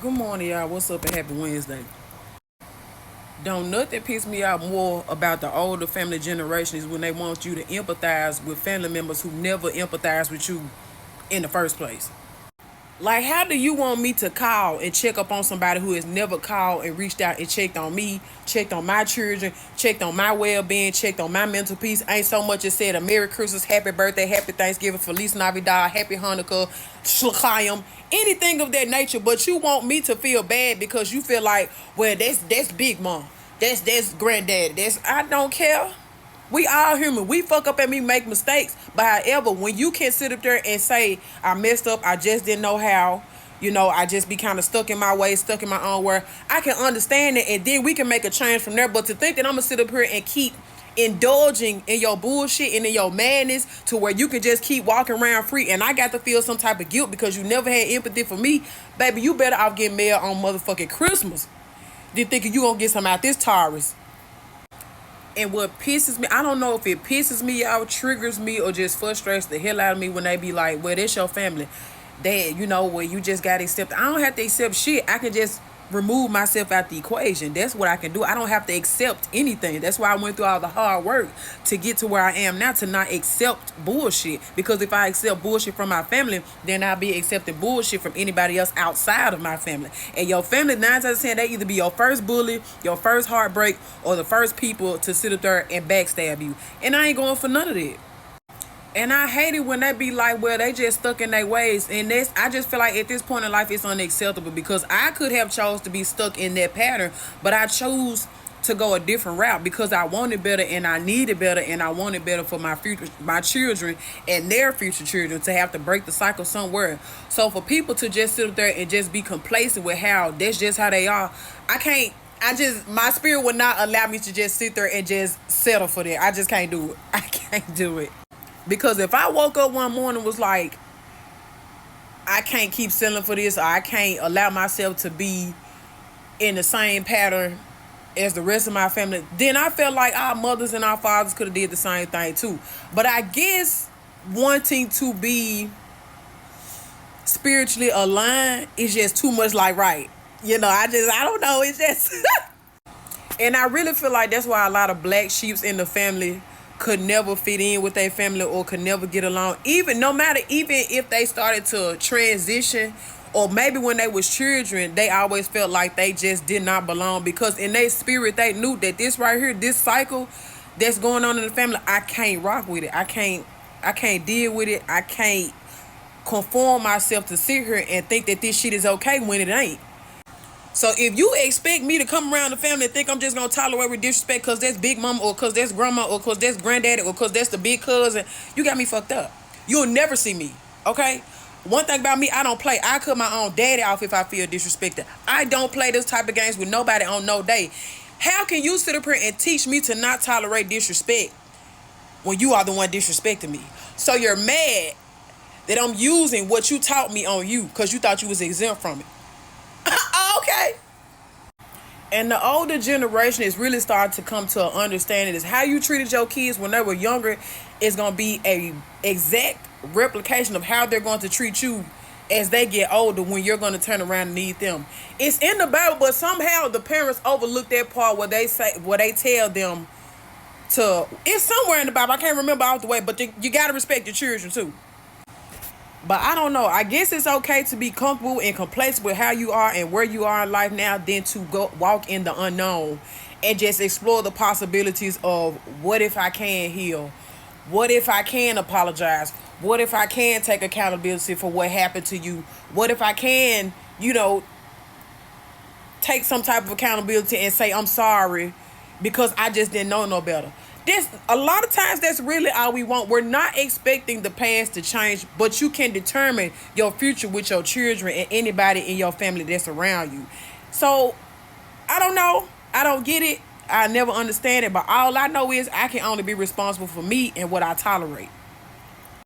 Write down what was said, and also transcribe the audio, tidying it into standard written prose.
Good morning, y'all. What's up and happy Wednesday. Don't nothing piss me off more about the older family generations when they want you to empathize with family members who never empathize with you in the first place. Like, how do you want me to call and check up on somebody who has never called and reached out and checked on me, checked on my children, checked on my well-being, checked on my mental peace? Ain't so much as said a Merry Christmas, Happy Birthday, Happy Thanksgiving, Feliz Navidad, Happy Hanukkah, Shlachayim, anything of that nature. But you want me to feel bad because you feel like, well, that's Big Mom, that's Granddaddy, that's I don't care. We all human. We fuck up and we make mistakes. But however, when you can sit up there and say, I messed up, I just didn't know how, I just be kind of stuck in my way, stuck in my own world, I can understand it, and then we can make a change from there. But to think that I'm going to sit up here and keep indulging in your bullshit and in your madness to where you can just keep walking around free and I got to feel some type of guilt because you never had empathy for me, baby, you better off getting mail on motherfucking Christmas than thinking you going to get some out this Taurus. And what pisses me, I don't know if it pisses me out, triggers me, or just frustrates the hell out of me when they be like, well, that's your family. Dad, where you just got to accept. I don't have to accept shit. I can just remove myself out the equation. That's what I can do. I don't have to accept anything. That's why I went through all the hard work to get to where I am now, to not accept bullshit. Because if I accept bullshit from my family, then I'll be accepting bullshit from anybody else outside of my family. And your family, 9 times out of 10, they either be your first bully, your first heartbreak, or the first people to sit up there and backstab you. And I ain't going for none of that. And I hate it when they be like, well, they just stuck in their ways. And I just feel like at this point in life, it's unacceptable because I could have chose to be stuck in that pattern, but I chose to go a different route because I wanted better and I needed better and I wanted better for my future, my children and their future children to have to break the cycle somewhere. So for people to just sit up there and just be complacent with how that's just how they are, I can't. My spirit would not allow me to just sit there and just settle for that. I just can't do it. I can't do it. Because if I woke up one morning and was like, I can't keep selling for this, or I can't allow myself to be in the same pattern as the rest of my family, then I felt like our mothers and our fathers could have did the same thing too. But I guess wanting to be spiritually aligned is just too much like right. I don't know. It's just and I really feel like that's why a lot of black sheeps in the family could never fit in with their family or could never get along. Even if they started to transition, or maybe when they was children, they always felt like they just did not belong because in their spirit they knew that this right here, this cycle that's going on in the family, I can't rock with it. I can't deal with it. I can't conform myself to sit here and think that this shit is okay when it ain't. So if you expect me to come around the family and think I'm just going to tolerate with disrespect because that's Big Mama or because that's Grandma or because that's Granddaddy or because that's the big cousin, you got me fucked up. You'll never see me, okay? One thing about me, I don't play. I cut my own daddy off if I feel disrespected. I don't play this type of games with nobody on no day. How can you sit up here and teach me to not tolerate disrespect when you are the one disrespecting me? So you're mad that I'm using what you taught me on you because you thought you was exempt from it. Okay. And the older generation is really starting to come to an understanding is how you treated your kids when they were younger is going to be a exact replication of how they're going to treat you as they get older when you're going to turn around and need them. It's in the Bible, but somehow the parents overlook that part where they tell them to. It's somewhere in the Bible. I can't remember off the way, but you got to respect your children too. But I don't know. I guess it's okay to be comfortable and complacent with how you are and where you are in life now than to go walk in the unknown and just explore the possibilities of what if I can heal? What if I can apologize? What if I can take accountability for what happened to you? What if I can, take some type of accountability and say I'm sorry because I just didn't know no better? A lot of times that's really all we want. We're not expecting the past to change, but you can determine your future with your children and anybody in your family that's around you. So I don't know. I don't get it. I never understand it. But all I know is I can only be responsible for me and what I tolerate.